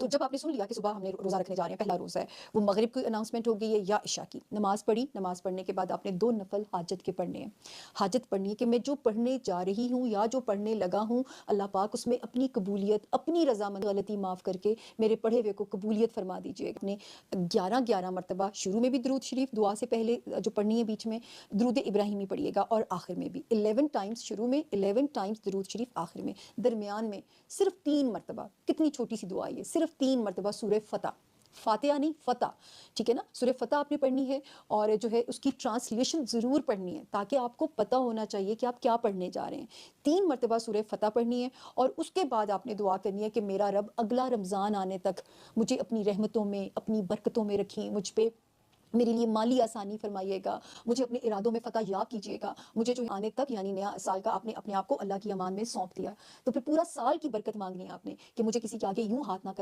تو جب آپ نے سن لیا کہ صبح ہم نے روزہ رکھنے جا رہے ہیں، پہلا روزہ ہے، وہ مغرب کی اناؤنسمنٹ ہو گئی ہے یا عشاء کی، نماز پڑھی، نماز پڑھنے کے بعد آپ نے 2 نفل حاجت کے پڑھنے ہیں، حاجت پڑھنی ہے کہ میں جو پڑھنے جا رہی ہوں یا جو پڑھنے لگا ہوں، اللہ پاک اس میں اپنی قبولیت، اپنی رضامندی، غلطی معاف کر کے میرے پڑھے ہوئے کو قبولیت فرما دیجیے۔ اپنے 11 مرتبہ شروع میں بھی درود شریف دعا سے پہلے جو پڑھنی ہے، بیچ میں درود ابراہیمی پڑھیے گا، اور آخر میں بھی 11 ٹائمز شروع میں، 11 ٹائمز درود شریف آخر میں، درمیان میں صرف 3 مرتبہ، کتنی چھوٹی سی دعا ہے، صرف 3 مرتبہ سورہ فتح، فاتحہ نہیں فتح، ٹھیک ہے نا، سورہ فتح آپ نے پڑھنی ہے، اور جو ہے اس کی ٹرانسلیشن ضرور پڑھنی ہے تاکہ آپ کو پتہ ہونا چاہیے کہ آپ کیا پڑھنے جا رہے ہیں۔ 3 مرتبہ سورہ فتح پڑھنی ہے، اور اس کے بعد آپ نے دعا کرنی ہے کہ میرا رب اگلا رمضان آنے تک مجھے اپنی رحمتوں میں، اپنی برکتوں میں رکھیں، مجھ پہ میرے لیے مالی آسانی فرمائیے گا، مجھے اپنے ارادوں میں فتح یاب کیجیے گا، مجھے جو آنے تک یعنی نیا سال کا آپ نے اپنے آپ کو اللہ کی امان میں سونپ دیا، تو پھر پورا سال کی برکت مانگنی ہے آپ نے کہ مجھے کسی کے آگے یوں ہاتھ نہ کرنا